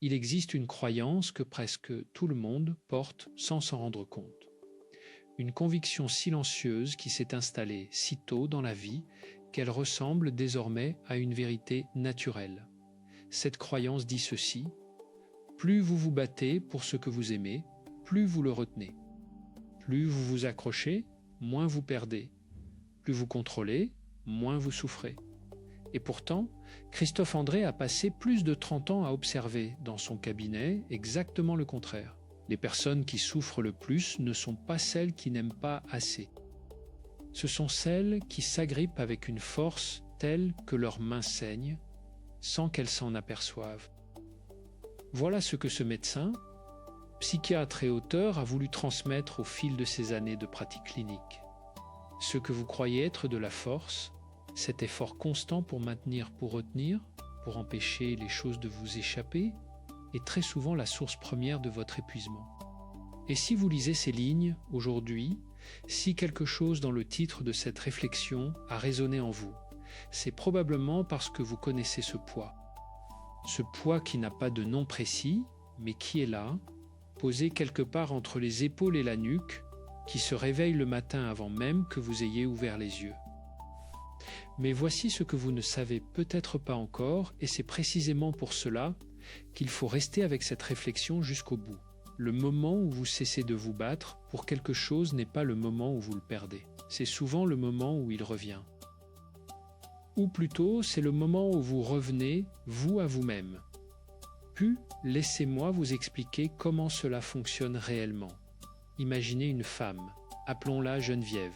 il existe une croyance que presque tout le monde porte sans s'en rendre compte. Une conviction silencieuse qui s'est installée si tôt dans la vie qu'elle ressemble désormais à une vérité naturelle. Cette croyance dit ceci: plus vous vous battez pour ce que vous aimez, plus vous le retenez. Plus vous vous accrochez, moins vous perdez. Plus vous contrôlez, moins vous souffrez. Et pourtant, Christophe André a passé plus de 30 ans à observer dans son cabinet exactement le contraire. Les personnes qui souffrent le plus ne sont pas celles qui n'aiment pas assez. Ce sont celles qui s'agrippent avec une force telle que leurs mains saignent, sans qu'elles s'en aperçoivent. Voilà ce que ce médecin, psychiatre et auteur, a voulu transmettre au fil de ses années de pratique clinique. Ce que vous croyez être de la force, cet effort constant pour maintenir, pour retenir, pour empêcher les choses de vous échapper, est très souvent la source première de votre épuisement. Et si vous lisez ces lignes aujourd'hui, si quelque chose dans le titre de cette réflexion a résonné en vous, c'est probablement parce que vous connaissez ce poids. Ce poids qui n'a pas de nom précis, mais qui est là, posé quelque part entre les épaules et la nuque, qui se réveille le matin avant même que vous ayez ouvert les yeux. Mais voici ce que vous ne savez peut-être pas encore, et c'est précisément pour cela qu'il faut rester avec cette réflexion jusqu'au bout. Le moment où vous cessez de vous battre pour quelque chose n'est pas le moment où vous le perdez. C'est souvent le moment où il revient. Ou plutôt, c'est le moment où vous revenez, vous à vous-même. Puis, laissez-moi vous expliquer comment cela fonctionne réellement. Imaginez une femme, appelons-la Geneviève.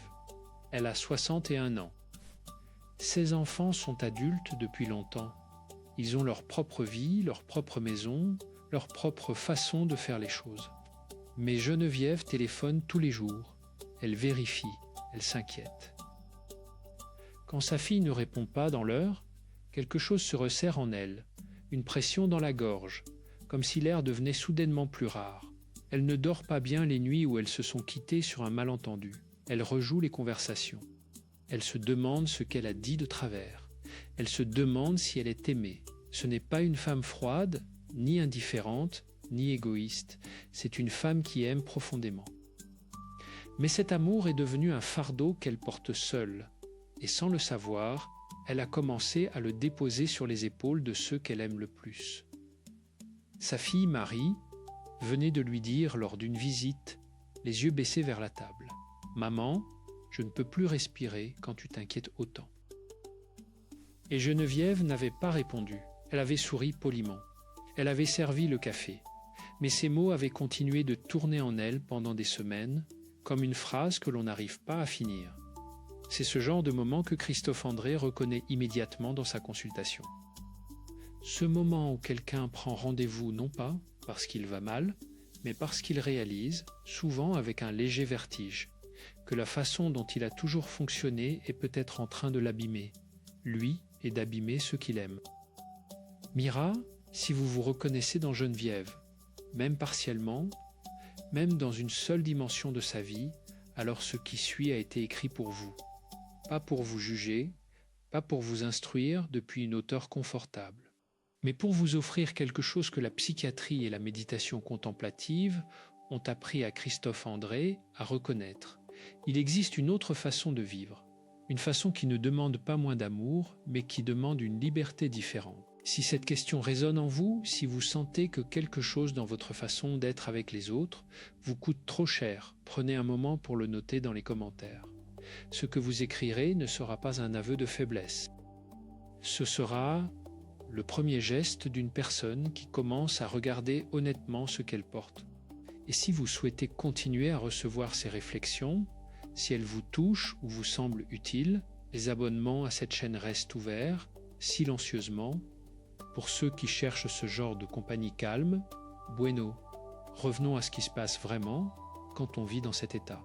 Elle a 61 ans. Ses enfants sont adultes depuis longtemps. Ils ont leur propre vie, leur propre maison, leur propre façon de faire les choses. Mais Geneviève téléphone tous les jours. Elle vérifie, elle s'inquiète. Quand sa fille ne répond pas dans l'heure, quelque chose se resserre en elle, une pression dans la gorge, comme si l'air devenait soudainement plus rare. Elle ne dort pas bien les nuits où elles se sont quittées sur un malentendu. Elle rejoue les conversations. Elle se demande ce qu'elle a dit de travers. Elle se demande si elle est aimée. Ce n'est pas une femme froide, ni indifférente, ni égoïste. C'est une femme qui aime profondément. Mais cet amour est devenu un fardeau qu'elle porte seule. Et sans le savoir, elle a commencé à le déposer sur les épaules de ceux qu'elle aime le plus. Sa fille Marie venait de lui dire lors d'une visite, les yeux baissés vers la table: « Maman, je ne peux plus respirer quand tu t'inquiètes autant. » Et Geneviève n'avait pas répondu. Elle avait souri poliment. Elle avait servi le café. Mais ces mots avaient continué de tourner en elle pendant des semaines, comme une phrase que l'on n'arrive pas à finir. C'est ce genre de moment que Christophe André reconnaît immédiatement dans sa consultation. Ce moment où quelqu'un prend rendez-vous non pas parce qu'il va mal, mais parce qu'il réalise, souvent avec un léger vertige, que la façon dont il a toujours fonctionné est peut-être en train de l'abîmer, lui, et d'abîmer ceux qu'il aime. Mira, si vous vous reconnaissez dans Geneviève, même partiellement, même dans une seule dimension de sa vie, alors ce qui suit a été écrit pour vous. Pas pour vous juger, pas pour vous instruire depuis une hauteur confortable, mais pour vous offrir quelque chose que la psychiatrie et la méditation contemplative ont appris à Christophe André à reconnaître. Il existe une autre façon de vivre, une façon qui ne demande pas moins d'amour, mais qui demande une liberté différente. Si cette question résonne en vous, si vous sentez que quelque chose dans votre façon d'être avec les autres vous coûte trop cher, prenez un moment pour le noter dans les commentaires. Ce que vous écrirez ne sera pas un aveu de faiblesse. Ce sera le premier geste d'une personne qui commence à regarder honnêtement ce qu'elle porte. Et si vous souhaitez continuer à recevoir ces réflexions, si elles vous touchent ou vous semblent utiles, les abonnements à cette chaîne restent ouverts, silencieusement. Pour ceux qui cherchent ce genre de compagnie calme, bueno, revenons à ce qui se passe vraiment quand on vit dans cet état.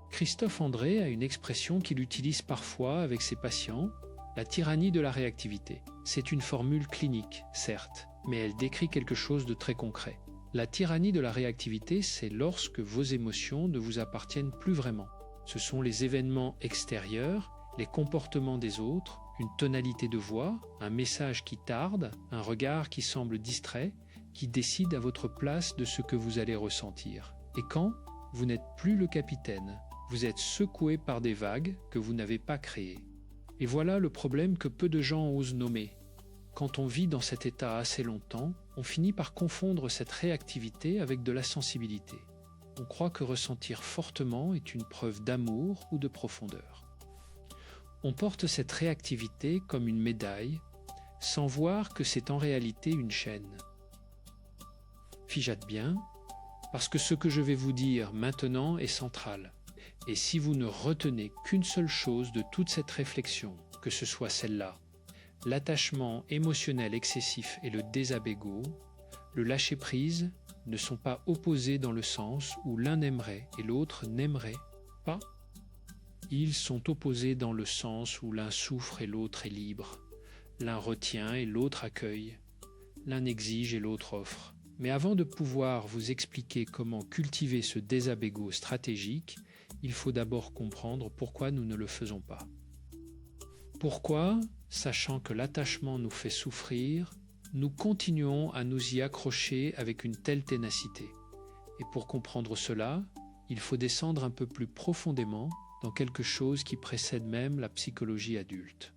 Christophe André a une expression qu'il utilise parfois avec ses patients, la tyrannie de la réactivité. C'est une formule clinique, certes, mais elle décrit quelque chose de très concret. La tyrannie de la réactivité, c'est lorsque vos émotions ne vous appartiennent plus vraiment. Ce sont les événements extérieurs, les comportements des autres, une tonalité de voix, un message qui tarde, un regard qui semble distrait, qui décide à votre place de ce que vous allez ressentir. Et quand vous n'êtes plus le capitaine, vous êtes secoué par des vagues que vous n'avez pas créées. Et voilà le problème que peu de gens osent nommer. Quand on vit dans cet état assez longtemps, on finit par confondre cette réactivité avec de la sensibilité. On croit que ressentir fortement est une preuve d'amour ou de profondeur. On porte cette réactivité comme une médaille, sans voir que c'est en réalité une chaîne. Figeate bien, parce que ce que je vais vous dire maintenant est central. Et si vous ne retenez qu'une seule chose de toute cette réflexion, que ce soit celle-là, l'attachement émotionnel excessif et le désapego, le lâcher-prise ne sont pas opposés dans le sens où l'un aimerait et l'autre n'aimerait pas. Ils sont opposés dans le sens où l'un souffre et l'autre est libre. L'un retient et l'autre accueille. L'un exige et l'autre offre. Mais avant de pouvoir vous expliquer comment cultiver ce désapego stratégique, il faut d'abord comprendre pourquoi nous ne le faisons pas. Pourquoi, sachant que l'attachement nous fait souffrir, nous continuons à nous y accrocher avec une telle ténacité? Et pour comprendre cela, il faut descendre un peu plus profondément dans quelque chose qui précède même la psychologie adulte.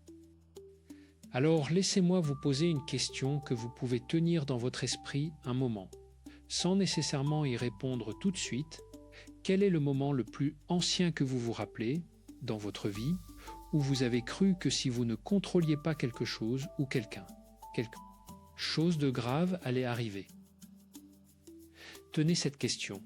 Alors laissez-moi vous poser une question que vous pouvez tenir dans votre esprit un moment, sans nécessairement y répondre tout de suite. Quel est le moment le plus ancien que vous vous rappelez dans votre vie où vous avez cru que si vous ne contrôliez pas quelque chose ou quelqu'un, quelque chose de grave allait arriver? Tenez cette question.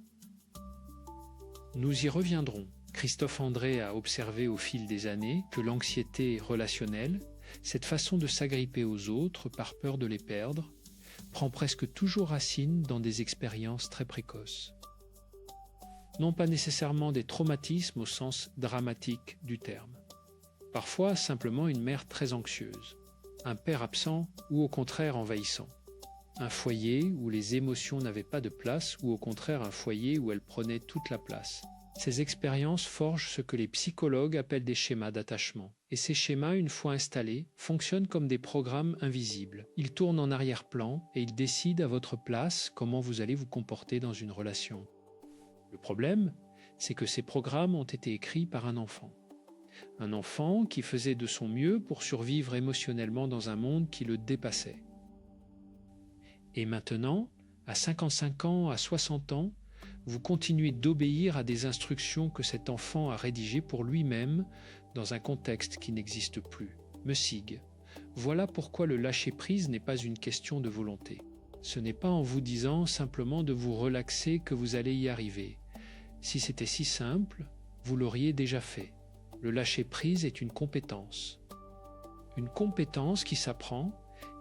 Nous y reviendrons. Christophe André a observé au fil des années que l'anxiété relationnelle, cette façon de s'agripper aux autres par peur de les perdre, prend presque toujours racine dans des expériences très précoces. Non pas nécessairement des traumatismes au sens dramatique du terme. Parfois simplement une mère très anxieuse, un père absent ou au contraire envahissant, un foyer où les émotions n'avaient pas de place ou au contraire un foyer où elles prenaient toute la place. Ces expériences forgent ce que les psychologues appellent des schémas d'attachement. Et ces schémas, une fois installés, fonctionnent comme des programmes invisibles. Ils tournent en arrière-plan et ils décident à votre place comment vous allez vous comporter dans une relation. Le problème, c'est que ces programmes ont été écrits par un enfant. Un enfant qui faisait de son mieux pour survivre émotionnellement dans un monde qui le dépassait. Et maintenant, à 55 ans, à 60 ans, vous continuez d'obéir à des instructions que cet enfant a rédigées pour lui-même dans un contexte qui n'existe plus. Messig. Voilà pourquoi le lâcher-prise n'est pas une question de volonté. Ce n'est pas en vous disant simplement de vous relaxer que vous allez y arriver. Si c'était si simple, vous l'auriez déjà fait. Le lâcher-prise est une compétence. Une compétence qui s'apprend,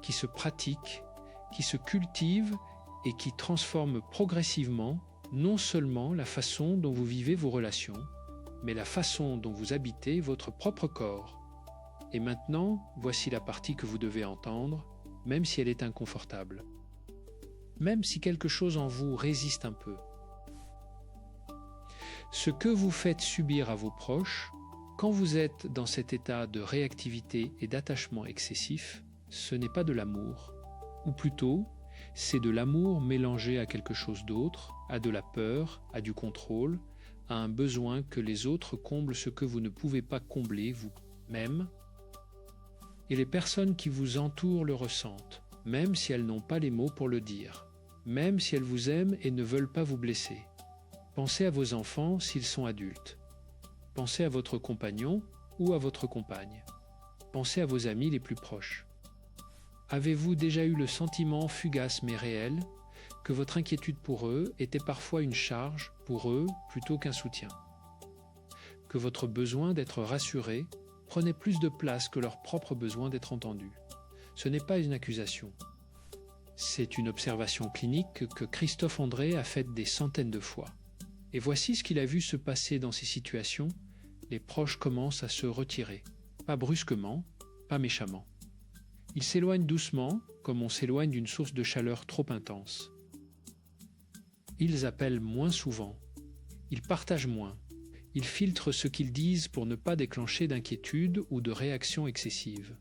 qui se pratique, qui se cultive et qui transforme progressivement non seulement la façon dont vous vivez vos relations, mais la façon dont vous habitez votre propre corps. Et maintenant, voici la partie que vous devez entendre, même si elle est inconfortable. Même si quelque chose en vous résiste un peu. Ce que vous faites subir à vos proches, quand vous êtes dans cet état de réactivité et d'attachement excessif, ce n'est pas de l'amour, ou plutôt, c'est de l'amour mélangé à quelque chose d'autre, à de la peur, à du contrôle, à un besoin que les autres comblent ce que vous ne pouvez pas combler vous-même. Et les personnes qui vous entourent le ressentent, même si elles n'ont pas les mots pour le dire, même si elles vous aiment et ne veulent pas vous blesser. Pensez à vos enfants s'ils sont adultes. Pensez à votre compagnon ou à votre compagne. Pensez à vos amis les plus proches. Avez-vous déjà eu le sentiment fugace mais réel que votre inquiétude pour eux était parfois une charge pour eux plutôt qu'un soutien? Que votre besoin d'être rassuré prenait plus de place que leur propre besoin d'être entendu? Ce n'est pas une accusation. C'est une observation clinique que Christophe André a faite des centaines de fois. Et voici ce qu'il a vu se passer dans ces situations. Les proches commencent à se retirer. Pas brusquement, pas méchamment. Ils s'éloignent doucement, comme on s'éloigne d'une source de chaleur trop intense. Ils appellent moins souvent. Ils partagent moins. Ils filtrent ce qu'ils disent pour ne pas déclencher d'inquiétude ou de réaction excessive.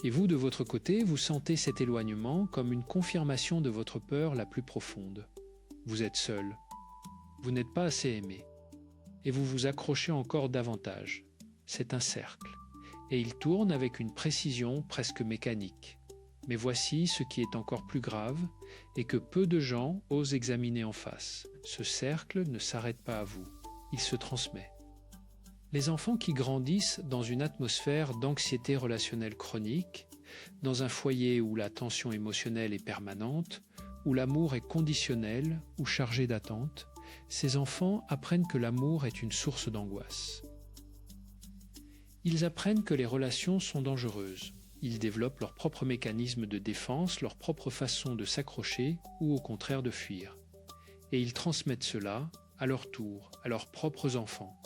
Et vous, de votre côté, vous sentez cet éloignement comme une confirmation de votre peur la plus profonde. Vous êtes seul. Vous n'êtes pas assez aimé. Et vous vous accrochez encore davantage. C'est un cercle. Et il tourne avec une précision presque mécanique. Mais voici ce qui est encore plus grave et que peu de gens osent examiner en face. Ce cercle ne s'arrête pas à vous. Il se transmet. Les enfants qui grandissent dans une atmosphère d'anxiété relationnelle chronique, dans un foyer où la tension émotionnelle est permanente, où l'amour est conditionnel ou chargé d'attentes, ces enfants apprennent que l'amour est une source d'angoisse. Ils apprennent que les relations sont dangereuses. Ils développent leur propre mécanisme de défense, leur propre façon de s'accrocher ou au contraire de fuir. Et ils transmettent cela, à leur tour, à leurs propres enfants.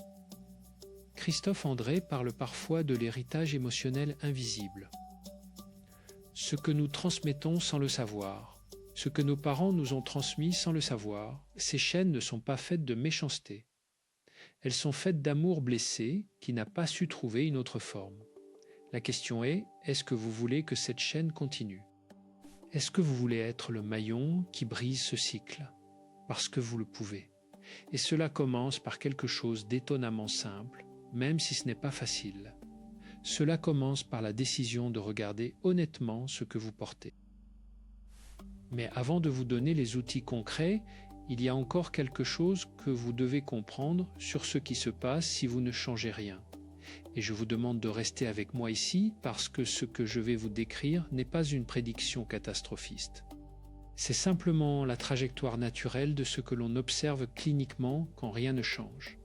Christophe André parle parfois de l'héritage émotionnel invisible. Ce que nous transmettons sans le savoir, ce que nos parents nous ont transmis sans le savoir, ces chaînes ne sont pas faites de méchanceté. Elles sont faites d'amour blessé qui n'a pas su trouver une autre forme. La question est-ce que vous voulez que cette chaîne continue? Est-ce que vous voulez être le maillon qui brise ce cycle? Parce que vous le pouvez. Et cela commence par quelque chose d'étonnamment simple, même si ce n'est pas facile. Cela commence par la décision de regarder honnêtement ce que vous portez. Mais avant de vous donner les outils concrets, il y a encore quelque chose que vous devez comprendre sur ce qui se passe si vous ne changez rien. Et je vous demande de rester avec moi ici parce que ce que je vais vous décrire n'est pas une prédiction catastrophiste. C'est simplement la trajectoire naturelle de ce que l'on observe cliniquement quand rien ne change.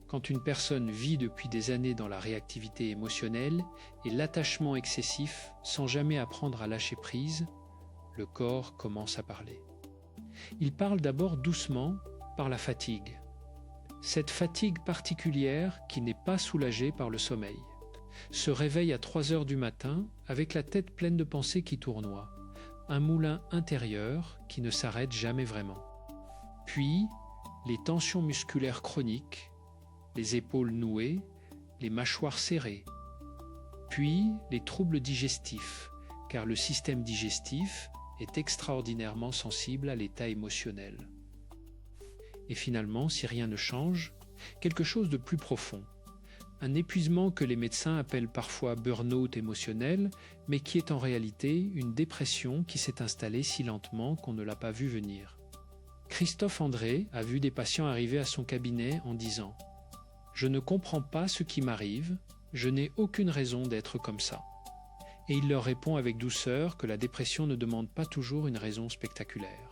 Quand une personne vit depuis des années dans la réactivité émotionnelle et l'attachement excessif sans jamais apprendre à lâcher prise, le corps commence à parler. Il parle d'abord doucement par la fatigue. Cette fatigue particulière qui n'est pas soulagée par le sommeil. Se réveille à 3 heures du matin avec la tête pleine de pensées qui tournoient. Un moulin intérieur qui ne s'arrête jamais vraiment. Puis, les tensions musculaires chroniques, les épaules nouées, les mâchoires serrées. Puis, les troubles digestifs, car le système digestif est extraordinairement sensible à l'état émotionnel. Et finalement, si rien ne change, quelque chose de plus profond. Un épuisement que les médecins appellent parfois burn-out émotionnel, mais qui est en réalité une dépression qui s'est installée si lentement qu'on ne l'a pas vu venir. Christophe André a vu des patients arriver à son cabinet en disant « Je ne comprends pas ce qui m'arrive, je n'ai aucune raison d'être comme ça ». Et il leur répond avec douceur que la dépression ne demande pas toujours une raison spectaculaire.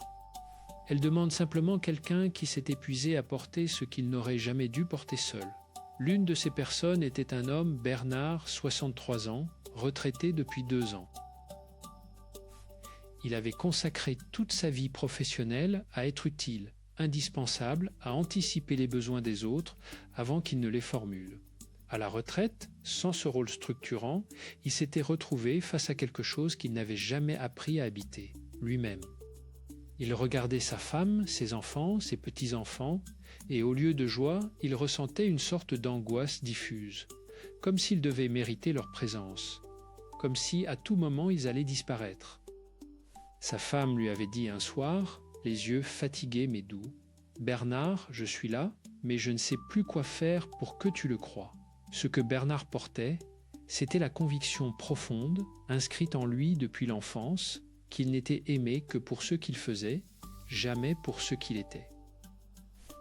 Elle demande simplement quelqu'un qui s'est épuisé à porter ce qu'il n'aurait jamais dû porter seul. L'une de ces personnes était un homme, Bernard, 63 ans, retraité depuis 2 ans. Il avait consacré toute sa vie professionnelle à être utile, indispensable, à anticiper les besoins des autres avant qu'ils ne les formulent. À la retraite, sans ce rôle structurant, il s'était retrouvé face à quelque chose qu'il n'avait jamais appris à habiter, lui-même. Il regardait sa femme, ses enfants, ses petits-enfants, et au lieu de joie, il ressentait une sorte d'angoisse diffuse, comme s'il devait mériter leur présence, comme si à tout moment ils allaient disparaître. Sa femme lui avait dit un soir, les yeux fatigués mais doux, « Bernard, je suis là, mais je ne sais plus quoi faire pour que tu le croies. » Ce que Bernard portait, c'était la conviction profonde, inscrite en lui depuis l'enfance, qu'il n'était aimé que pour ce qu'il faisait, jamais pour ce qu'il était.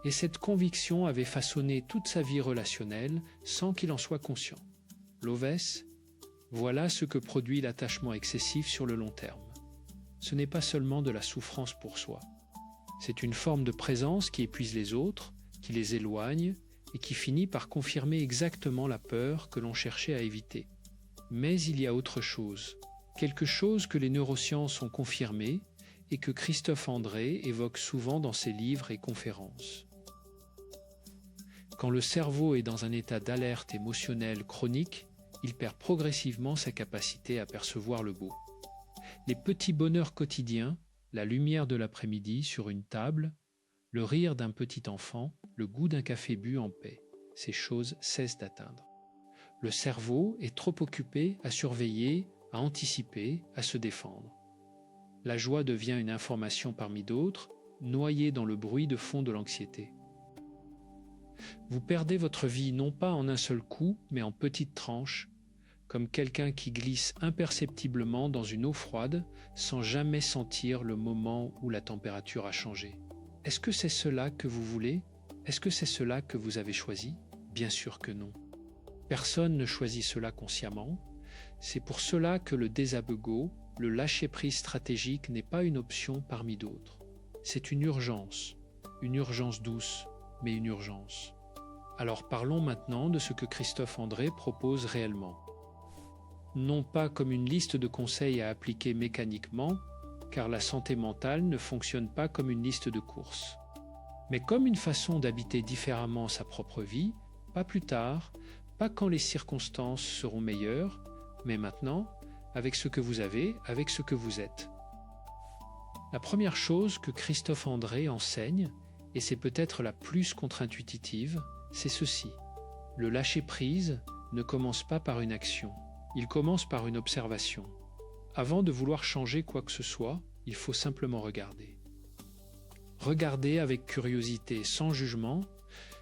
Et cette conviction avait façonné toute sa vie relationnelle sans qu'il en soit conscient. Lovès, voilà ce que produit l'attachement excessif sur le long terme. Ce n'est pas seulement de la souffrance pour soi. C'est une forme de présence qui épuise les autres, qui les éloigne et qui finit par confirmer exactement la peur que l'on cherchait à éviter. Mais il y a autre chose, quelque chose que les neurosciences ont confirmé et que Christophe André évoque souvent dans ses livres et conférences. Quand le cerveau est dans un état d'alerte émotionnelle chronique, il perd progressivement sa capacité à percevoir le beau. Les petits bonheurs quotidiens, la lumière de l'après-midi sur une table, le rire d'un petit enfant, le goût d'un café bu en paix, ces choses cessent d'atteindre. Le cerveau est trop occupé à surveiller à anticiper, à se défendre. La joie devient une information parmi d'autres, noyée dans le bruit de fond de l'anxiété. Vous perdez votre vie non pas en un seul coup, mais en petites tranches, comme quelqu'un qui glisse imperceptiblement dans une eau froide sans jamais sentir le moment où la température a changé. Est-ce que c'est cela que vous voulez? Est-ce que c'est cela que vous avez choisi? Bien sûr que non. Personne ne choisit cela consciemment. C'est pour cela que le désabego, le lâcher-prise stratégique n'est pas une option parmi d'autres. C'est une urgence douce, mais une urgence. Alors parlons maintenant de ce que Christophe André propose réellement. Non pas comme une liste de conseils à appliquer mécaniquement, car la santé mentale ne fonctionne pas comme une liste de courses, mais comme une façon d'habiter différemment sa propre vie, pas plus tard, pas quand les circonstances seront meilleures, mais maintenant, avec ce que vous avez, avec ce que vous êtes. La première chose que Christophe André enseigne, et c'est peut-être la plus contre-intuitive, c'est ceci. Le lâcher-prise ne commence pas par une action, il commence par une observation. Avant de vouloir changer quoi que ce soit, il faut simplement regarder. Regardez avec curiosité, sans jugement,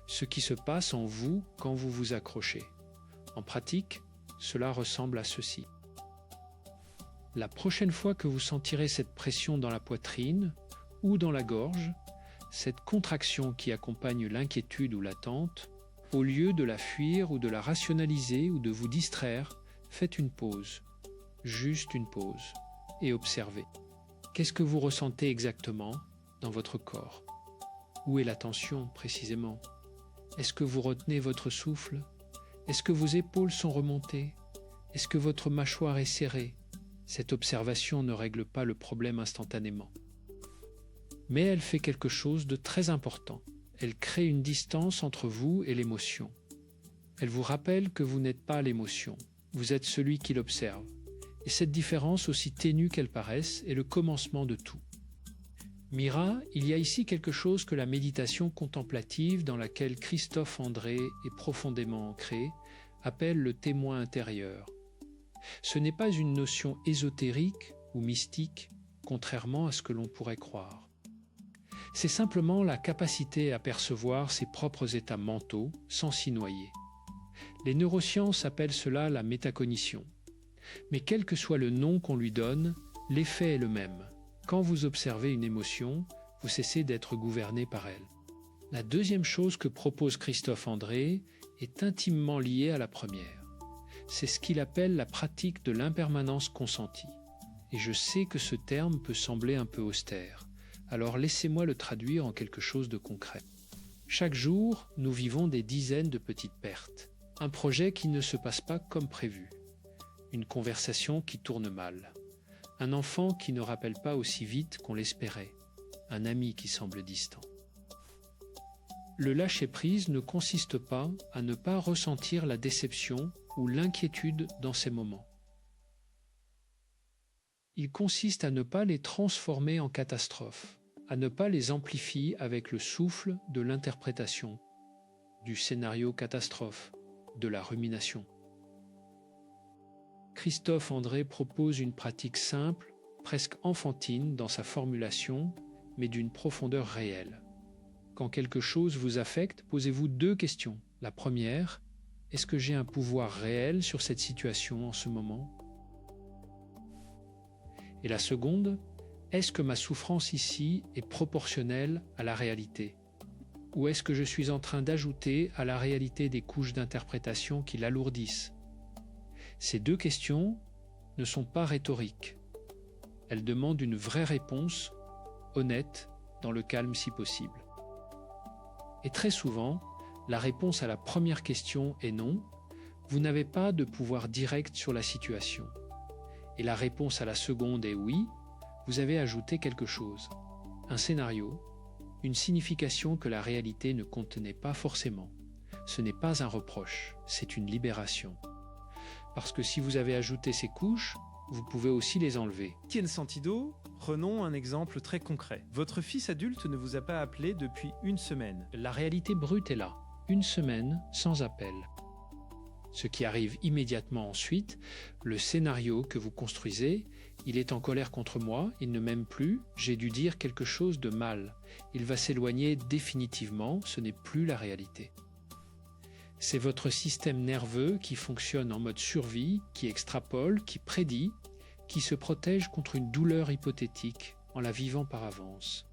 ce qui se passe en vous quand vous vous accrochez. En pratique, cela ressemble à ceci. La prochaine fois que vous sentirez cette pression dans la poitrine ou dans la gorge, cette contraction qui accompagne l'inquiétude ou l'attente, au lieu de la fuir ou de la rationaliser ou de vous distraire, faites une pause, juste une pause, et observez. Qu'est-ce que vous ressentez exactement dans votre corps? Où est la tension précisément? Est-ce que vous retenez votre souffle? Est-ce que vos épaules sont remontées? Est-ce que votre mâchoire est serrée? Cette observation ne règle pas le problème instantanément. Mais elle fait quelque chose de très important. Elle crée une distance entre vous et l'émotion. Elle vous rappelle que vous n'êtes pas l'émotion, vous êtes celui qui l'observe. Et cette différence, aussi ténue qu'elle paraisse, est le commencement de tout. Mira, il y a ici quelque chose que la méditation contemplative dans laquelle Christophe André est profondément ancré appelle le témoin intérieur. Ce n'est pas une notion ésotérique ou mystique, contrairement à ce que l'on pourrait croire. C'est simplement la capacité à percevoir ses propres états mentaux sans s'y noyer. Les neurosciences appellent cela la métacognition. Mais quel que soit le nom qu'on lui donne, l'effet est le même. Quand vous observez une émotion, vous cessez d'être gouverné par elle. La deuxième chose que propose Christophe André est intimement liée à la première. C'est ce qu'il appelle la pratique de l'impermanence consentie. Et je sais que ce terme peut sembler un peu austère, alors laissez-moi le traduire en quelque chose de concret. Chaque jour, nous vivons des dizaines de petites pertes. Un projet qui ne se passe pas comme prévu. Une conversation qui tourne mal. Un enfant qui ne rappelle pas aussi vite qu'on l'espérait. Un ami qui semble distant. Le lâcher-prise ne consiste pas à ne pas ressentir la déception ou l'inquiétude dans ces moments. Il consiste à ne pas les transformer en catastrophes, à ne pas les amplifier avec le souffle de l'interprétation, du scénario catastrophe, de la rumination. Christophe André propose une pratique simple, presque enfantine dans sa formulation, mais d'une profondeur réelle. Quand quelque chose vous affecte, posez-vous 2 questions. La première, est-ce que j'ai un pouvoir réel sur cette situation en ce moment? Et la seconde, est-ce que ma souffrance ici est proportionnelle à la réalité? Ou est-ce que je suis en train d'ajouter à la réalité des couches d'interprétation qui l'alourdissent? Ces 2 questions ne sont pas rhétoriques. Elles demandent une vraie réponse, honnête, dans le calme si possible. Et très souvent, la réponse à la première question est non, vous n'avez pas de pouvoir direct sur la situation. Et la réponse à la seconde est oui, vous avez ajouté quelque chose, un scénario, une signification que la réalité ne contenait pas forcément. Ce n'est pas un reproche, c'est une libération. Parce que si vous avez ajouté ces couches, vous pouvez aussi les enlever. Étienne Santido, prenons un exemple très concret. Votre fils adulte ne vous a pas appelé depuis 1 semaine. La réalité brute est là, 1 semaine sans appel. Ce qui arrive immédiatement ensuite, le scénario que vous construisez, il est en colère contre moi, il ne m'aime plus, j'ai dû dire quelque chose de mal. Il va s'éloigner définitivement, ce n'est plus la réalité. C'est votre système nerveux qui fonctionne en mode survie, qui extrapole, qui prédit, qui se protège contre une douleur hypothétique en la vivant par avance.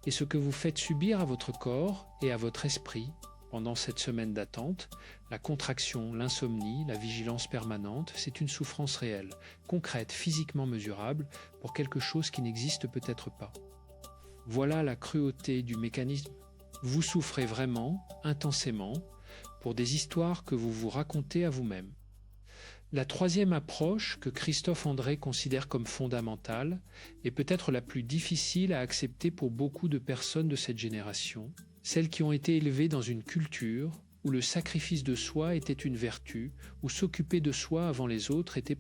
Et ce que vous faites subir à votre corps et à votre esprit pendant cette semaine d'attente, la contraction, l'insomnie, la vigilance permanente, c'est une souffrance réelle, concrète, physiquement mesurable, pour quelque chose qui n'existe peut-être pas. Voilà la cruauté du mécanisme. Vous souffrez vraiment, intensément, pour des histoires que vous vous racontez à vous-même. La troisième approche que Christophe André considère comme fondamentale est peut-être la plus difficile à accepter pour beaucoup de personnes de cette génération, celles qui ont été élevées dans une culture où le sacrifice de soi était une vertu, où s'occuper de soi avant les autres était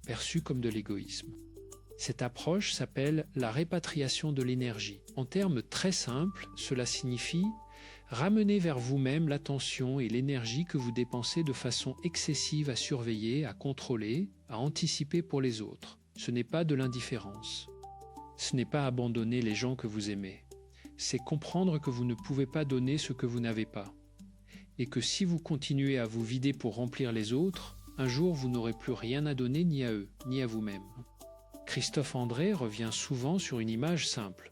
perçu comme de l'égoïsme. Cette approche s'appelle la répatriation de l'énergie. En termes très simples, cela signifie ramener vers vous-même l'attention et l'énergie que vous dépensez de façon excessive à surveiller, à contrôler, à anticiper pour les autres. Ce n'est pas de l'indifférence. Ce n'est pas abandonner les gens que vous aimez. C'est comprendre que vous ne pouvez pas donner ce que vous n'avez pas. Et que si vous continuez à vous vider pour remplir les autres, un jour vous n'aurez plus rien à donner ni à eux, ni à vous-même. Christophe André revient souvent sur une image simple.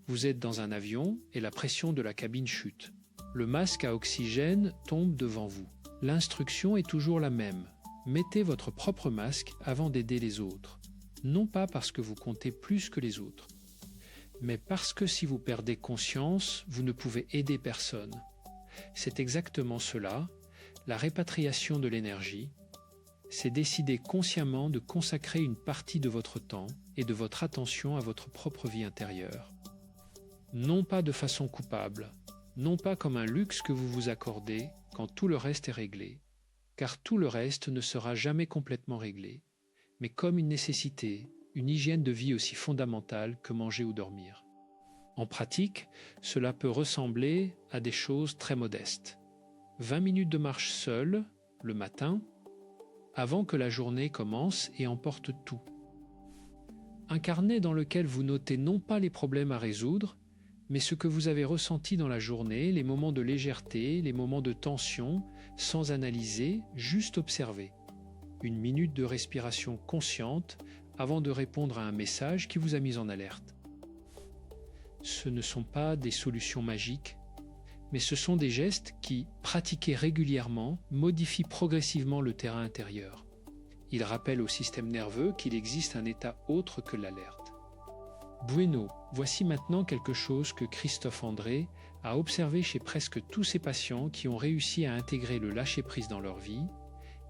Vous êtes dans un avion et la pression de la cabine chute. Le masque à oxygène tombe devant vous. L'instruction est toujours la même. Mettez votre propre masque avant d'aider les autres. Non pas parce que vous comptez plus que les autres, mais parce que si vous perdez conscience, vous ne pouvez aider personne. C'est exactement cela, la répatriation de l'énergie. C'est décider consciemment de consacrer une partie de votre temps et de votre attention à votre propre vie intérieure. Non pas de façon coupable, non pas comme un luxe que vous vous accordez quand tout le reste est réglé, car tout le reste ne sera jamais complètement réglé, mais comme une nécessité, une hygiène de vie aussi fondamentale que manger ou dormir. En pratique, cela peut ressembler à des choses très modestes. 20 minutes de marche seule, le matin, avant que la journée commence et emporte tout. Un carnet dans lequel vous notez non pas les problèmes à résoudre, mais ce que vous avez ressenti dans la journée, les moments de légèreté, les moments de tension, sans analyser, juste observer. 1 minute de respiration consciente avant de répondre à un message qui vous a mis en alerte. Ce ne sont pas des solutions magiques, mais ce sont des gestes qui, pratiqués régulièrement, modifient progressivement le terrain intérieur. Ils rappellent au système nerveux qu'il existe un état autre que l'alerte. Bueno, voici maintenant quelque chose que Christophe André a observé chez presque tous ses patients qui ont réussi à intégrer le lâcher-prise dans leur vie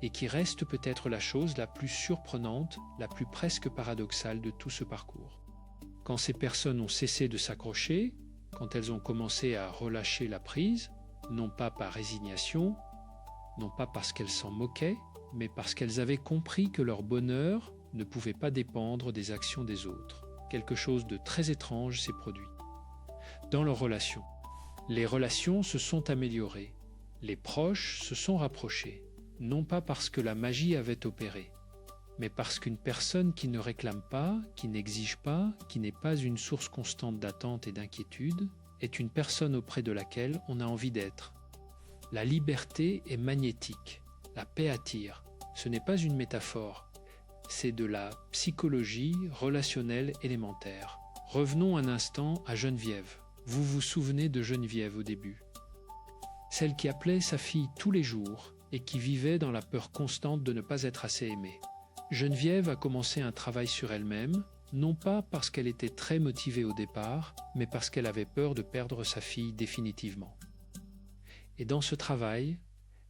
et qui reste peut-être la chose la plus surprenante, la plus presque paradoxale de tout ce parcours. Quand ces personnes ont cessé de s'accrocher, quand elles ont commencé à relâcher la prise, non pas par résignation, non pas parce qu'elles s'en moquaient, mais parce qu'elles avaient compris que leur bonheur ne pouvait pas dépendre des actions des autres. Quelque chose de très étrange s'est produit. Dans leurs relations, les relations se sont améliorées, les proches se sont rapprochés, non pas parce que la magie avait opéré, mais parce qu'une personne qui ne réclame pas, qui n'exige pas, qui n'est pas une source constante d'attente et d'inquiétude, est une personne auprès de laquelle on a envie d'être. La liberté est magnétique, la paix attire. Ce n'est pas une métaphore, c'est de la psychologie relationnelle élémentaire. Revenons un instant à Geneviève. Vous vous souvenez de Geneviève au début? Celle qui appelait sa fille tous les jours et qui vivait dans la peur constante de ne pas être assez aimée. Geneviève a commencé un travail sur elle-même, non pas parce qu'elle était très motivée au départ, mais parce qu'elle avait peur de perdre sa fille définitivement. Et dans ce travail,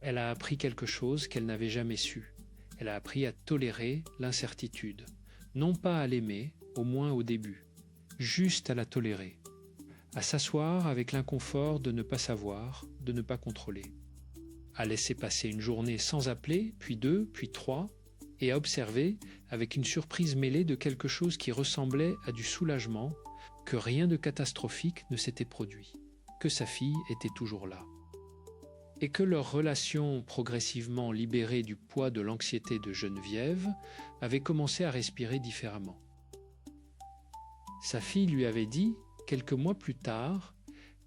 elle a appris quelque chose qu'elle n'avait jamais su. Elle a appris à tolérer l'incertitude, non pas à l'aimer, au moins au début, juste à la tolérer, à s'asseoir avec l'inconfort de ne pas savoir, de ne pas contrôler, à laisser passer une journée sans appeler, puis 2, puis 3, et à observer, avec une surprise mêlée de quelque chose qui ressemblait à du soulagement, que rien de catastrophique ne s'était produit, que sa fille était toujours là. et que leur relation progressivement libérée du poids de l'anxiété de Geneviève avait commencé à respirer différemment. Sa fille lui avait dit, quelques mois plus tard,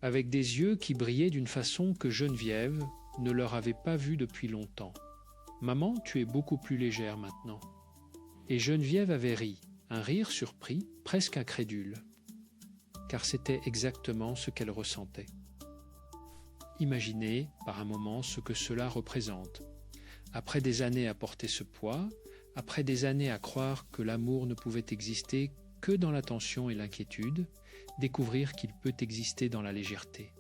avec des yeux qui brillaient d'une façon que Geneviève ne leur avait pas vue depuis longtemps. « Maman, tu es beaucoup plus légère maintenant. » Et Geneviève avait ri, un rire surpris, presque incrédule, car c'était exactement ce qu'elle ressentait. Imaginez par un moment ce que cela représente. Après des années à porter ce poids, après des années à croire que l'amour ne pouvait exister que dans la tension et l'inquiétude, découvrir qu'il peut exister dans la légèreté.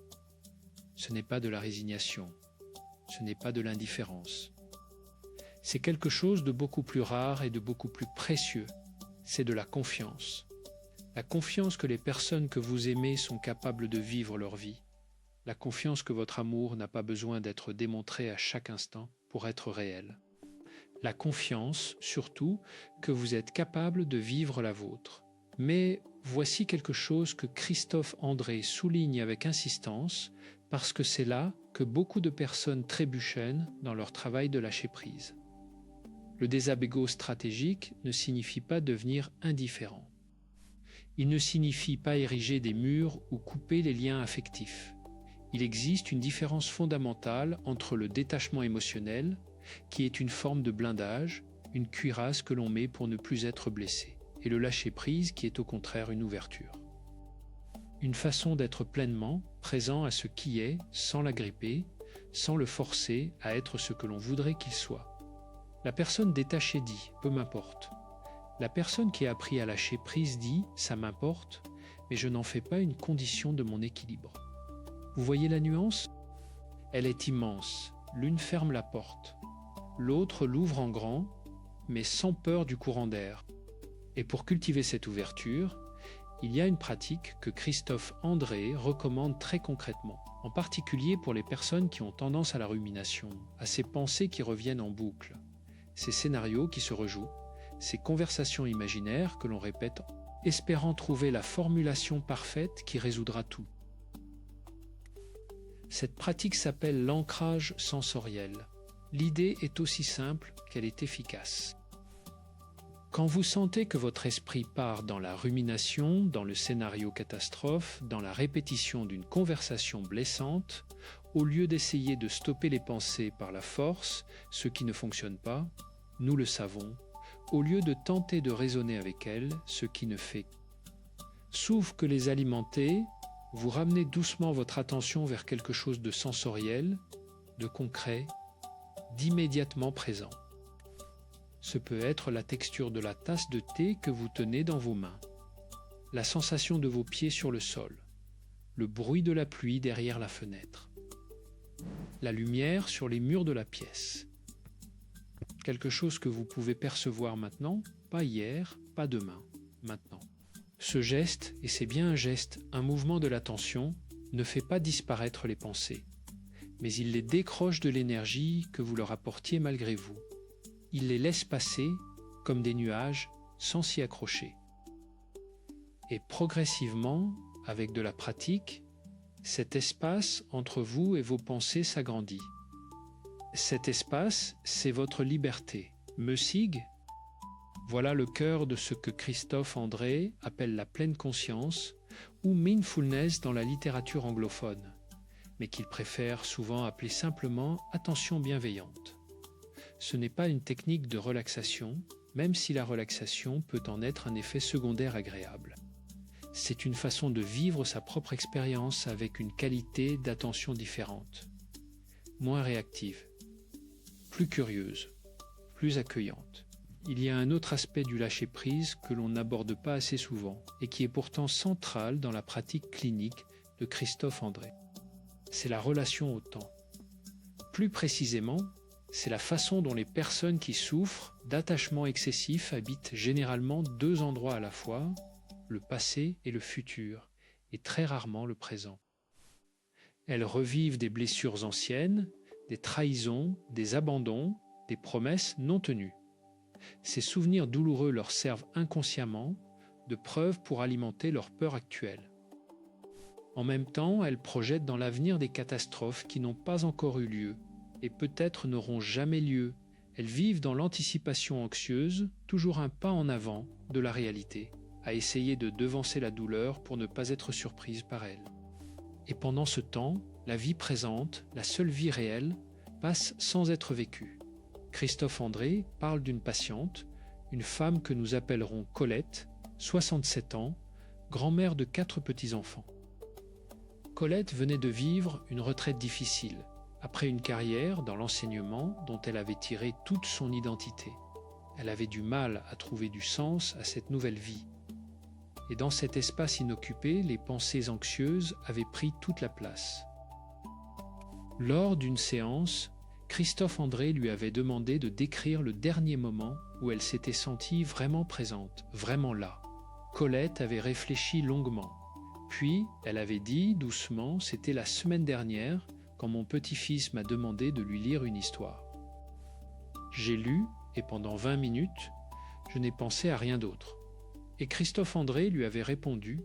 Ce n'est pas de la résignation, ce n'est pas de l'indifférence. C'est quelque chose de beaucoup plus rare et de beaucoup plus précieux. C'est de la confiance. La confiance que les personnes que vous aimez sont capables de vivre leur vie. La confiance que votre amour n'a pas besoin d'être démontré à chaque instant pour être réel. La confiance, surtout, que vous êtes capable de vivre la vôtre. Mais voici quelque chose que Christophe André souligne avec insistance, parce que c'est là que beaucoup de personnes trébuchent dans leur travail de lâcher prise. Le désapego stratégique ne signifie pas devenir indifférent. Il ne signifie pas ériger des murs ou couper les liens affectifs. Il existe une différence fondamentale entre le détachement émotionnel, qui est une forme de blindage, une cuirasse que l'on met pour ne plus être blessé, et le lâcher-prise qui est au contraire une ouverture. Une façon d'être pleinement présent à ce qui est, sans l'agripper, sans le forcer à être ce que l'on voudrait qu'il soit. La personne détachée dit « peu m'importe ». La personne qui a appris à lâcher prise dit « ça m'importe, mais je n'en fais pas une condition de mon équilibre ». Vous voyez la nuance ? Elle est immense. L'une ferme la porte, l'autre l'ouvre en grand, mais sans peur du courant d'air. Et pour cultiver cette ouverture, il y a une pratique que Christophe André recommande très concrètement, en particulier pour les personnes qui ont tendance à la rumination, à ces pensées qui reviennent en boucle, ces scénarios qui se rejouent, ces conversations imaginaires que l'on répète, espérant trouver la formulation parfaite qui résoudra tout. Cette pratique s'appelle l'ancrage sensoriel. L'idée est aussi simple qu'elle est efficace. Quand vous sentez que votre esprit part dans la rumination, dans le scénario catastrophe, dans la répétition d'une conversation blessante, au lieu d'essayer de stopper les pensées par la force, ce qui ne fonctionne pas, nous le savons, au lieu de tenter de raisonner avec elles, ce qui ne fait. Sauf que les alimenter, vous ramenez doucement votre attention vers quelque chose de sensoriel, de concret, d'immédiatement présent. Ce peut être la texture de la tasse de thé que vous tenez dans vos mains, la sensation de vos pieds sur le sol, le bruit de la pluie derrière la fenêtre, la lumière sur les murs de la pièce. Quelque chose que vous pouvez percevoir maintenant, pas hier, pas demain, maintenant. Ce geste, et c'est bien un geste, un mouvement de l'attention, ne fait pas disparaître les pensées, mais il les décroche de l'énergie que vous leur apportiez malgré vous. Il les laisse passer comme des nuages sans s'y accrocher. Et progressivement, avec de la pratique, cet espace entre vous et vos pensées s'agrandit. Cet espace, c'est votre liberté. Meusig, voilà le cœur de ce que Christophe André appelle la pleine conscience ou mindfulness dans la littérature anglophone, mais qu'il préfère souvent appeler simplement attention bienveillante. Ce n'est pas une technique de relaxation, même si la relaxation peut en être un effet secondaire agréable. C'est une façon de vivre sa propre expérience avec une qualité d'attention différente, moins réactive, plus curieuse, plus accueillante. Il y a un autre aspect du lâcher-prise que l'on n'aborde pas assez souvent et qui est pourtant central dans la pratique clinique de Christophe André. C'est la relation au temps. Plus précisément, c'est la façon dont les personnes qui souffrent d'attachement excessif habitent généralement deux endroits à la fois, le passé et le futur, et très rarement le présent. Elles revivent des blessures anciennes, des trahisons, des abandons, des promesses non tenues. Ces souvenirs douloureux leur servent inconsciemment de preuve pour alimenter leur peur actuelle. En même temps, elle projette dans l'avenir des catastrophes qui n'ont pas encore eu lieu et peut-être n'auront jamais lieu. Elles vivent dans l'anticipation anxieuse, toujours un pas en avant de la réalité, à essayer de devancer la douleur pour ne pas être surprise par elle. Et pendant ce temps, la vie présente, la seule vie réelle, passe sans être vécue. Christophe André parle d'une patiente, une femme que nous appellerons Colette, 67 ans, grand-mère de 4 petits-enfants. Colette venait de vivre une retraite difficile, après une carrière dans l'enseignement dont elle avait tiré toute son identité. Elle avait du mal à trouver du sens à cette nouvelle vie. Et dans cet espace inoccupé, les pensées anxieuses avaient pris toute la place. Lors d'une séance, Christophe André lui avait demandé de décrire le dernier moment où elle s'était sentie vraiment présente, vraiment là. Colette avait réfléchi longuement. Puis, elle avait dit doucement, c'était la semaine dernière, quand mon petit-fils m'a demandé de lui lire une histoire. J'ai lu, et pendant 20 minutes, je n'ai pensé à rien d'autre. Et Christophe André lui avait répondu,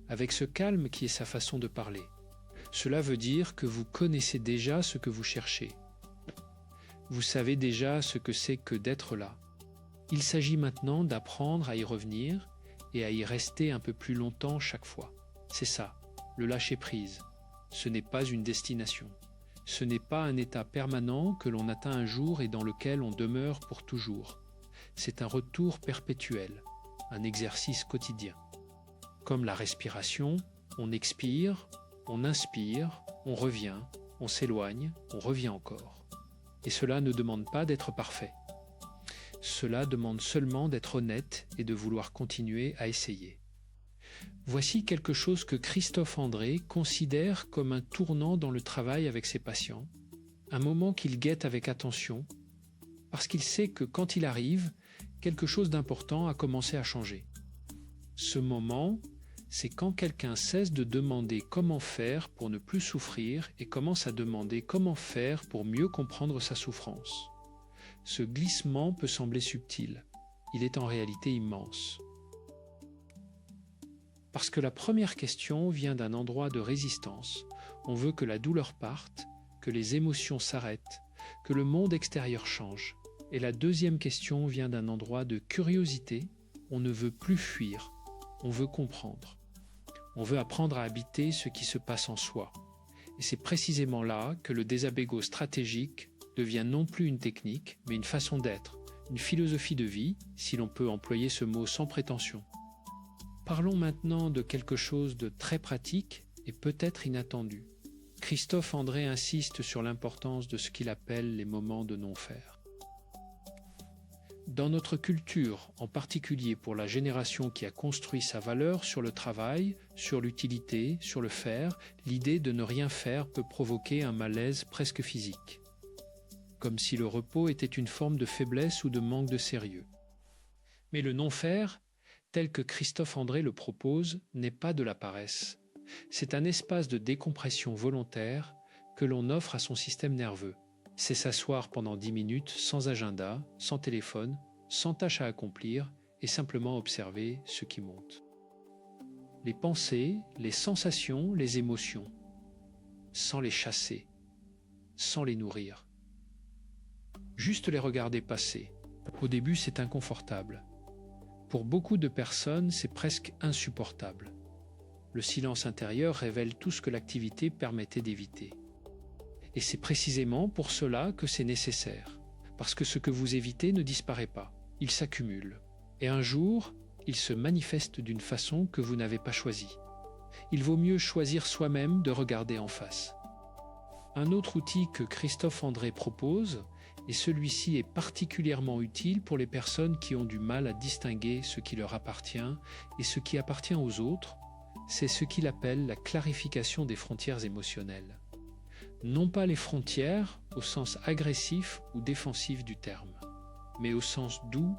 avec ce calme qui est sa façon de parler. Cela veut dire que vous connaissez déjà ce que vous cherchez. Vous savez déjà ce que c'est que d'être là. Il s'agit maintenant d'apprendre à y revenir et à y rester un peu plus longtemps chaque fois. C'est ça, le lâcher-prise. Ce n'est pas une destination. Ce n'est pas un état permanent que l'on atteint un jour et dans lequel on demeure pour toujours. C'est un retour perpétuel, un exercice quotidien. Comme la respiration, on expire, on inspire, on revient, on s'éloigne, on revient encore. Et cela ne demande pas d'être parfait. Cela demande seulement d'être honnête et de vouloir continuer à essayer. Voici quelque chose que Christophe André considère comme un tournant dans le travail avec ses patients, un moment qu'il guette avec attention, parce qu'il sait que quand il arrive, quelque chose d'important a commencé à changer. Ce moment, c'est quand quelqu'un cesse de demander comment faire pour ne plus souffrir et commence à demander comment faire pour mieux comprendre sa souffrance. Ce glissement peut sembler subtil, il est en réalité immense. Parce que la première question vient d'un endroit de résistance. On veut que la douleur parte, que les émotions s'arrêtent, que le monde extérieur change. Et la deuxième question vient d'un endroit de curiosité. On ne veut plus fuir, on veut comprendre. On veut apprendre à habiter ce qui se passe en soi. Et c'est précisément là que le désapego stratégique devient non plus une technique, mais une façon d'être, une philosophie de vie, si l'on peut employer ce mot sans prétention. Parlons maintenant de quelque chose de très pratique et peut-être inattendu. Christophe André insiste sur l'importance de ce qu'il appelle les moments de non-faire. Dans notre culture, en particulier pour la génération qui a construit sa valeur sur le travail, sur l'utilité, sur le faire, l'idée de ne rien faire peut provoquer un malaise presque physique. Comme si le repos était une forme de faiblesse ou de manque de sérieux. Mais le non-faire, tel que Christophe André le propose, n'est pas de la paresse. C'est un espace de décompression volontaire que l'on offre à son système nerveux. C'est s'asseoir pendant 10 minutes sans agenda, sans téléphone, sans tâche à accomplir et simplement observer ce qui monte. Les pensées, les sensations, les émotions, sans les chasser, sans les nourrir. Juste les regarder passer. Au début, c'est inconfortable. Pour beaucoup de personnes, c'est presque insupportable. Le silence intérieur révèle tout ce que l'activité permettait d'éviter. Et c'est précisément pour cela que c'est nécessaire, parce que ce que vous évitez ne disparaît pas, il s'accumule. Et un jour, il se manifeste d'une façon que vous n'avez pas choisie. Il vaut mieux choisir soi-même de regarder en face. Un autre outil que Christophe André propose, et celui-ci est particulièrement utile pour les personnes qui ont du mal à distinguer ce qui leur appartient et ce qui appartient aux autres, c'est ce qu'il appelle la clarification des frontières émotionnelles. Non pas les frontières au sens agressif ou défensif du terme, mais au sens doux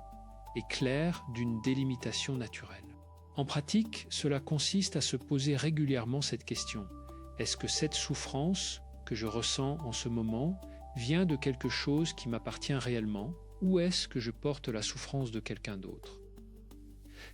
et clair d'une délimitation naturelle. En pratique, cela consiste à se poser régulièrement cette question. Est-ce que cette souffrance que je ressens en ce moment vient de quelque chose qui m'appartient réellement, ou est-ce que je porte la souffrance de quelqu'un d'autre ?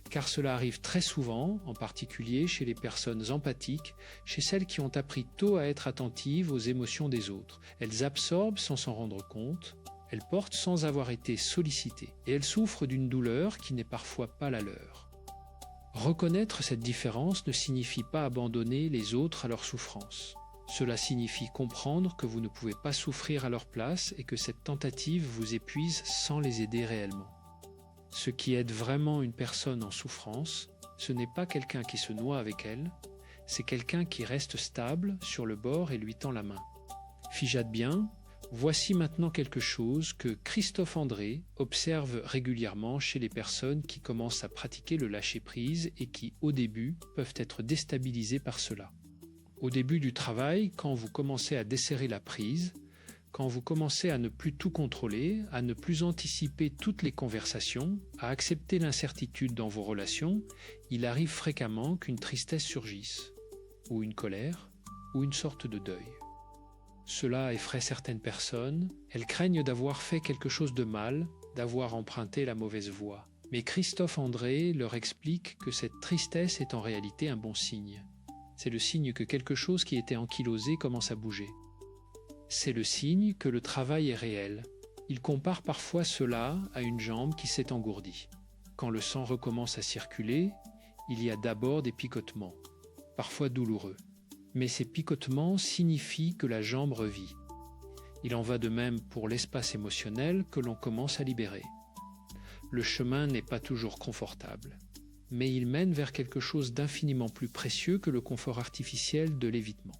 car cela arrive très souvent, en particulier chez les personnes empathiques, chez celles qui ont appris tôt à être attentives aux émotions des autres. Elles absorbent sans s'en rendre compte, elles portent sans avoir été sollicitées, et elles souffrent d'une douleur qui n'est parfois pas la leur. Reconnaître cette différence ne signifie pas abandonner les autres à leur souffrance. Cela signifie comprendre que vous ne pouvez pas souffrir à leur place et que cette tentative vous épuise sans les aider réellement. Ce qui aide vraiment une personne en souffrance, ce n'est pas quelqu'un qui se noie avec elle, c'est quelqu'un qui reste stable sur le bord et lui tend la main. Fijade bien, voici maintenant quelque chose que Christophe André observe régulièrement chez les personnes qui commencent à pratiquer le lâcher-prise et qui, au début, peuvent être déstabilisées par cela. Au début du travail, quand vous commencez à desserrer la prise, quand vous commencez à ne plus tout contrôler, à ne plus anticiper toutes les conversations, à accepter l'incertitude dans vos relations, il arrive fréquemment qu'une tristesse surgisse, ou une colère, ou une sorte de deuil. Cela effraie certaines personnes, elles craignent d'avoir fait quelque chose de mal, d'avoir emprunté la mauvaise voie. Mais Christophe André leur explique que cette tristesse est en réalité un bon signe. C'est le signe que quelque chose qui était ankylosé commence à bouger. C'est le signe que le travail est réel. Il compare parfois cela à une jambe qui s'est engourdie. Quand le sang recommence à circuler, il y a d'abord des picotements, parfois douloureux. Mais ces picotements signifient que la jambe revit. Il en va de même pour l'espace émotionnel que l'on commence à libérer. Le chemin n'est pas toujours confortable, mais il mène vers quelque chose d'infiniment plus précieux que le confort artificiel de l'évitement.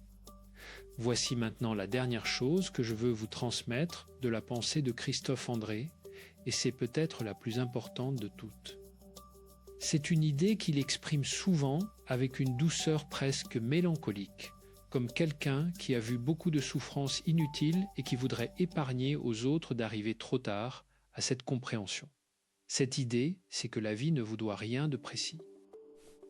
Voici maintenant la dernière chose que je veux vous transmettre de la pensée de Christophe André, et c'est peut-être la plus importante de toutes. C'est une idée qu'il exprime souvent avec une douceur presque mélancolique, comme quelqu'un qui a vu beaucoup de souffrances inutiles et qui voudrait épargner aux autres d'arriver trop tard à cette compréhension. Cette idée, c'est que la vie ne vous doit rien de précis.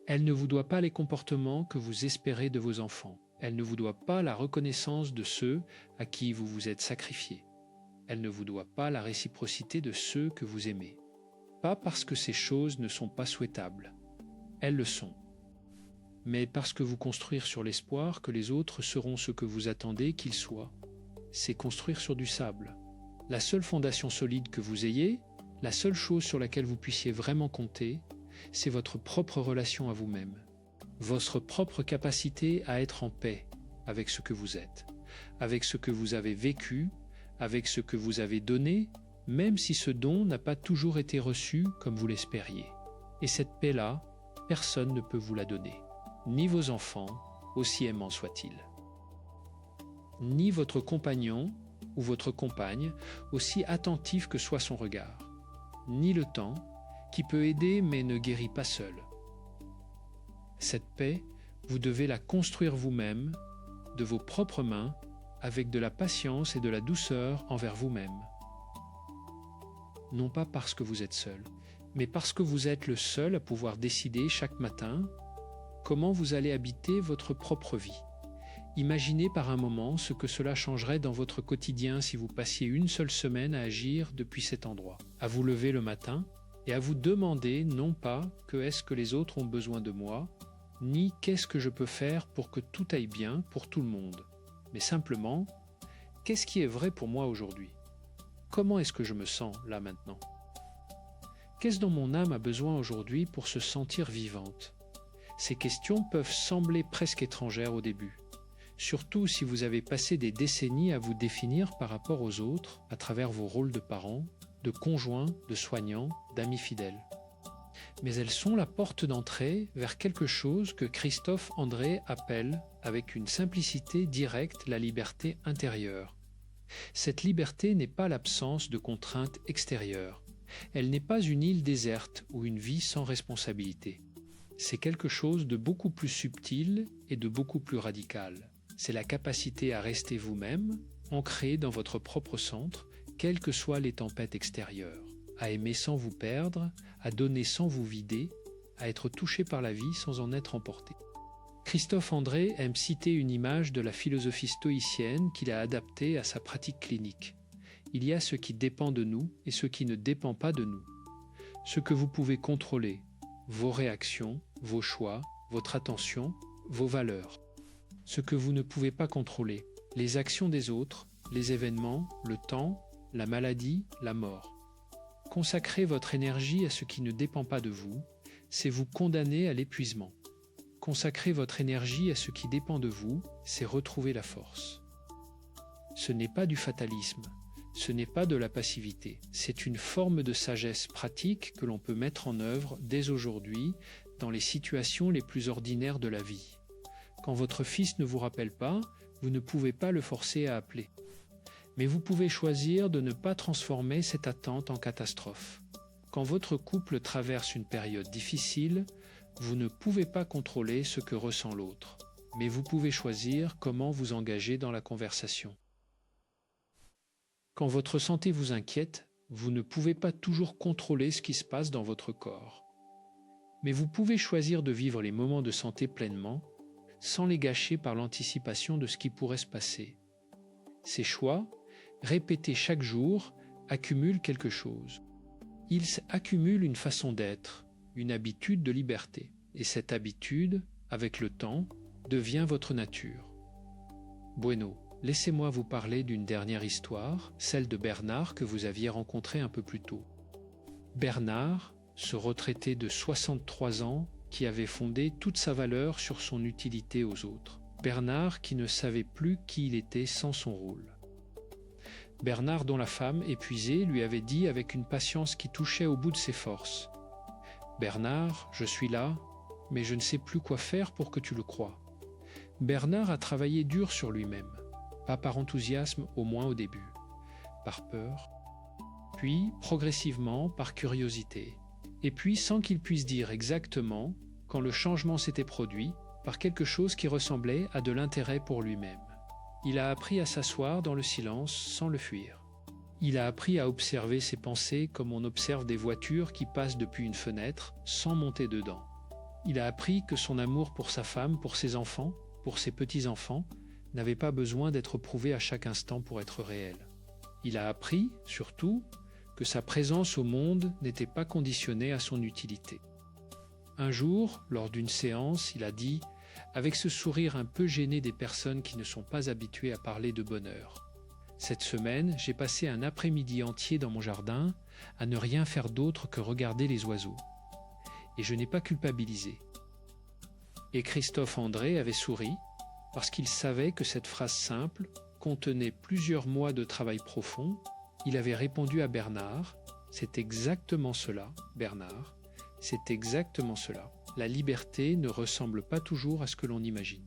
Elle ne vous doit pas les comportements que vous espérez de vos enfants. Elle ne vous doit pas la reconnaissance de ceux à qui vous vous êtes sacrifié. Elle ne vous doit pas la réciprocité de ceux que vous aimez. Pas parce que ces choses ne sont pas souhaitables. Elles le sont. Mais parce que vous construire sur l'espoir que les autres seront ce que vous attendez qu'ils soient, c'est construire sur du sable. La seule fondation solide que vous ayez, la seule chose sur laquelle vous puissiez vraiment compter, c'est votre propre relation à vous-même. Votre propre capacité à être en paix avec ce que vous êtes, avec ce que vous avez vécu, avec ce que vous avez donné, même si ce don n'a pas toujours été reçu comme vous l'espériez. Et cette paix-là, personne ne peut vous la donner, ni vos enfants, aussi aimants soient-ils, ni votre compagnon ou votre compagne, aussi attentif que soit son regard, ni le temps, qui peut aider mais ne guérit pas seul. Cette paix, vous devez la construire vous-même, de vos propres mains, avec de la patience et de la douceur envers vous-même. Non pas parce que vous êtes seul, mais parce que vous êtes le seul à pouvoir décider chaque matin comment vous allez habiter votre propre vie. Imaginez par un moment ce que cela changerait dans votre quotidien si vous passiez une seule semaine à agir depuis cet endroit, à vous lever le matin et à vous demander non pas que est-ce que les autres ont besoin de moi, ni qu'est-ce que je peux faire pour que tout aille bien pour tout le monde, mais simplement qu'est-ce qui est vrai pour moi aujourd'hui? Comment est-ce que je me sens là maintenant? Qu'est-ce dont mon âme a besoin aujourd'hui pour se sentir vivante? Ces questions peuvent sembler presque étrangères au début, surtout si vous avez passé des décennies à vous définir par rapport aux autres à travers vos rôles de parents, de conjoints, de soignants, d'amis fidèles. Mais elles sont la porte d'entrée vers quelque chose que Christophe André appelle, avec une simplicité directe, la liberté intérieure. Cette liberté n'est pas l'absence de contraintes extérieures. Elle n'est pas une île déserte ou une vie sans responsabilité. C'est quelque chose de beaucoup plus subtil et de beaucoup plus radical. C'est la capacité à rester vous-même, ancré dans votre propre centre, quelles que soient les tempêtes extérieures, à aimer sans vous perdre, à donner sans vous vider, à être touché par la vie sans en être emporté. Christophe André aime citer une image de la philosophie stoïcienne qu'il a adaptée à sa pratique clinique. Il y a ce qui dépend de nous et ce qui ne dépend pas de nous. Ce que vous pouvez contrôler, vos réactions, vos choix, votre attention, vos valeurs. Ce que vous ne pouvez pas contrôler, les actions des autres, les événements, le temps, la maladie, la mort. Consacrer votre énergie à ce qui ne dépend pas de vous, c'est vous condamner à l'épuisement. Consacrer votre énergie à ce qui dépend de vous, c'est retrouver la force. Ce n'est pas du fatalisme, ce n'est pas de la passivité, c'est une forme de sagesse pratique que l'on peut mettre en œuvre dès aujourd'hui dans les situations les plus ordinaires de la vie. Quand votre fils ne vous rappelle pas, vous ne pouvez pas le forcer à appeler. Mais vous pouvez choisir de ne pas transformer cette attente en catastrophe. Quand votre couple traverse une période difficile, vous ne pouvez pas contrôler ce que ressent l'autre, mais vous pouvez choisir comment vous engager dans la conversation. Quand votre santé vous inquiète, vous ne pouvez pas toujours contrôler ce qui se passe dans votre corps. Mais vous pouvez choisir de vivre les moments de santé pleinement, sans les gâcher par l'anticipation de ce qui pourrait se passer. Ces choix, répétés chaque jour, accumulent quelque chose. Ils accumulent une façon d'être, une habitude de liberté. Et cette habitude, avec le temps, devient votre nature. Bueno, laissez-moi vous parler d'une dernière histoire, celle de Bernard que vous aviez rencontré un peu plus tôt. Bernard, ce retraité de 63 ans qui avait fondé toute sa valeur sur son utilité aux autres. Bernard qui ne savait plus qui il était sans son rôle. Bernard dont la femme, épuisée, lui avait dit avec une patience qui touchait au bout de ses forces : « Bernard, je suis là, mais je ne sais plus quoi faire pour que tu le croies. » Bernard a travaillé dur sur lui-même, pas par enthousiasme au moins au début, par peur, puis progressivement par curiosité, et puis sans qu'il puisse dire exactement, quand le changement s'était produit, par quelque chose qui ressemblait à de l'intérêt pour lui-même. Il a appris à s'asseoir dans le silence sans le fuir. Il a appris à observer ses pensées comme on observe des voitures qui passent depuis une fenêtre sans monter dedans. Il a appris que son amour pour sa femme, pour ses enfants, pour ses petits-enfants, n'avait pas besoin d'être prouvé à chaque instant pour être réel. Il a appris, surtout, que sa présence au monde n'était pas conditionnée à son utilité. Un jour, lors d'une séance, il a dit, avec ce sourire un peu gêné des personnes qui ne sont pas habituées à parler de bonheur : « Cette semaine, j'ai passé un après-midi entier dans mon jardin à ne rien faire d'autre que regarder les oiseaux. Et je n'ai pas culpabilisé. » Et Christophe André avait souri parce qu'il savait que cette phrase simple contenait plusieurs mois de travail profond. Il avait répondu à Bernard : « C'est exactement cela, Bernard, c'est exactement cela. La liberté ne ressemble pas toujours à ce que l'on imagine.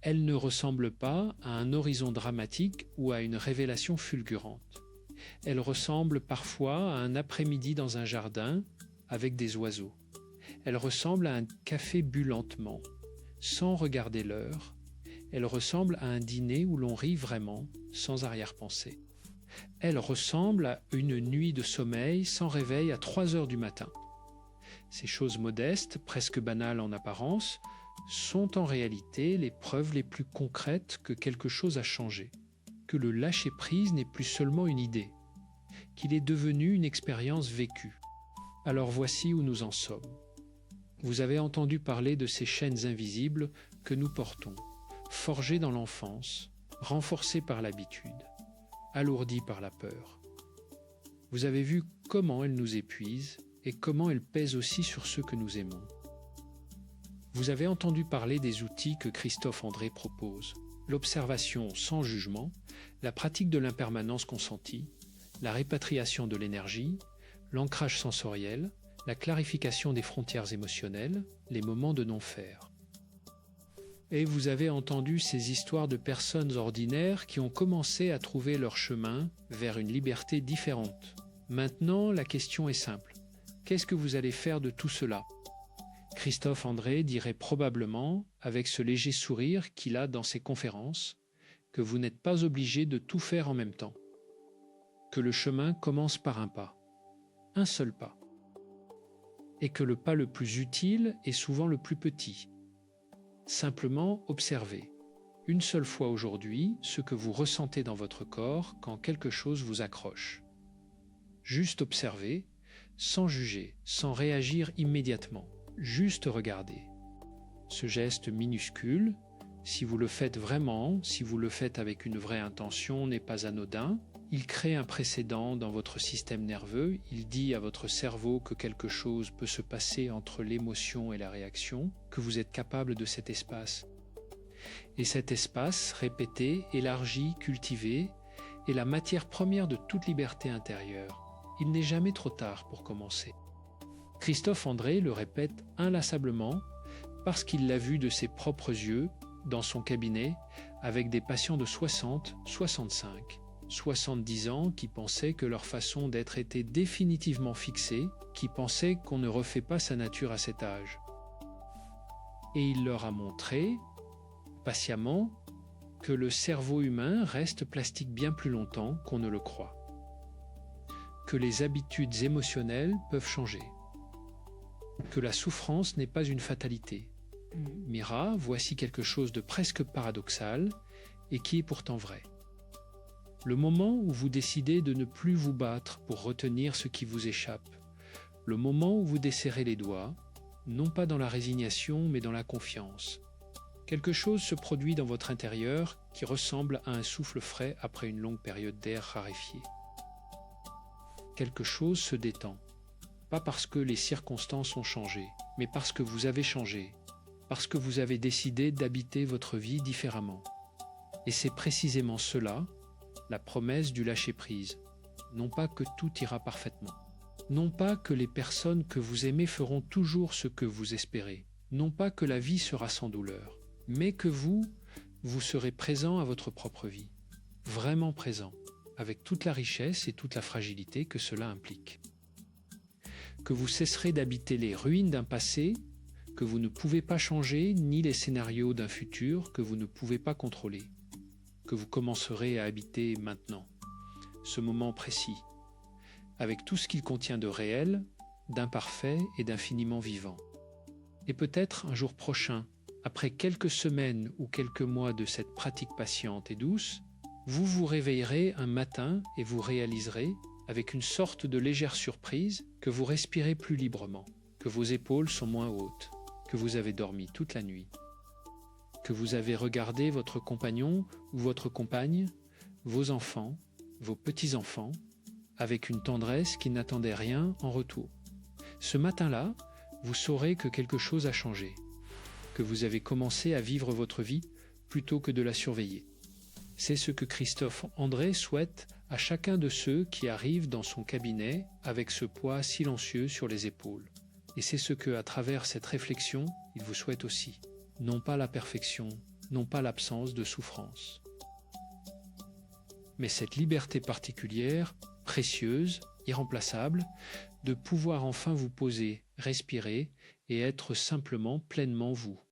Elle ne ressemble pas à un horizon dramatique ou à une révélation fulgurante. Elle ressemble parfois à un après-midi dans un jardin avec des oiseaux. Elle ressemble à un café bu lentement, sans regarder l'heure. Elle ressemble à un dîner où l'on rit vraiment, sans arrière-pensée. Elle ressemble à une nuit de sommeil sans réveil à 3 heures du matin. Ces choses modestes, presque banales en apparence, sont en réalité les preuves les plus concrètes que quelque chose a changé, que le lâcher-prise n'est plus seulement une idée, qu'il est devenu une expérience vécue. Alors voici où nous en sommes. Vous avez entendu parler de ces chaînes invisibles que nous portons, forgées dans l'enfance, renforcées par l'habitude, alourdies par la peur. Vous avez vu comment elles nous épuisent et comment elles pèsent aussi sur ceux que nous aimons. Vous avez entendu parler des outils que Christophe André propose: l'observation sans jugement, la pratique de l'impermanence consentie, la répatriation de l'énergie, l'ancrage sensoriel, la clarification des frontières émotionnelles, les moments de non-faire. Et vous avez entendu ces histoires de personnes ordinaires qui ont commencé à trouver leur chemin vers une liberté différente. Maintenant, la question est simple. Qu'est-ce que vous allez faire de tout cela ? Christophe André dirait probablement, avec ce léger sourire qu'il a dans ses conférences, que vous n'êtes pas obligé de tout faire en même temps. Que le chemin commence par un seul pas. Et que le pas le plus utile est souvent le plus petit. Simplement observez, une seule fois aujourd'hui, ce que vous ressentez dans votre corps quand quelque chose vous accroche. Juste observez, sans juger, sans réagir immédiatement, juste regarder. Ce geste minuscule, si vous le faites vraiment, si vous le faites avec une vraie intention, n'est pas anodin. Il crée un précédent dans votre système nerveux, il dit à votre cerveau que quelque chose peut se passer entre l'émotion et la réaction, que vous êtes capable de cet espace. Et cet espace, répété, élargi, cultivé, est la matière première de toute liberté intérieure. Il n'est jamais trop tard pour commencer. Christophe André le répète inlassablement parce qu'il l'a vu de ses propres yeux dans son cabinet avec des patients de 60, 65, 70 ans qui pensaient que leur façon d'être était définitivement fixée, qui pensaient qu'on ne refait pas sa nature à cet âge. Et il leur a montré, patiemment, que le cerveau humain reste plastique bien plus longtemps qu'on ne le croit, que les habitudes émotionnelles peuvent changer, que la souffrance n'est pas une fatalité. Mira, voici quelque chose de presque paradoxal et qui est pourtant vrai. Le moment où vous décidez de ne plus vous battre pour retenir ce qui vous échappe, le moment où vous desserrez les doigts, non pas dans la résignation mais dans la confiance, quelque chose se produit dans votre intérieur qui ressemble à un souffle frais après une longue période d'air raréfié. Quelque chose se détend, pas parce que les circonstances ont changé, mais parce que vous avez changé, parce que vous avez décidé d'habiter votre vie différemment. Et c'est précisément cela, la promesse du lâcher-prise. Non pas que tout ira parfaitement. Non pas que les personnes que vous aimez feront toujours ce que vous espérez. Non pas que la vie sera sans douleur. Mais que vous serez présent à votre propre vie. Vraiment présent, avec toute la richesse et toute la fragilité que cela implique. Que vous cesserez d'habiter les ruines d'un passé que vous ne pouvez pas changer, ni les scénarios d'un futur que vous ne pouvez pas contrôler. Que vous commencerez à habiter maintenant, ce moment précis, avec tout ce qu'il contient de réel, d'imparfait et d'infiniment vivant. Et peut-être un jour prochain, après quelques semaines ou quelques mois de cette pratique patiente et douce, vous vous réveillerez un matin et vous réaliserez, avec une sorte de légère surprise, que vous respirez plus librement, que vos épaules sont moins hautes, que vous avez dormi toute la nuit, que vous avez regardé votre compagnon ou votre compagne, vos enfants, vos petits-enfants, avec une tendresse qui n'attendait rien en retour. Ce matin-là, vous saurez que quelque chose a changé, que vous avez commencé à vivre votre vie plutôt que de la surveiller. C'est ce que Christophe André souhaite à chacun de ceux qui arrivent dans son cabinet avec ce poids silencieux sur les épaules. Et c'est ce que, à travers cette réflexion, il vous souhaite aussi. Non pas la perfection, non pas l'absence de souffrance. Mais cette liberté particulière, précieuse, irremplaçable, de pouvoir enfin vous poser, respirer et être simplement pleinement vous.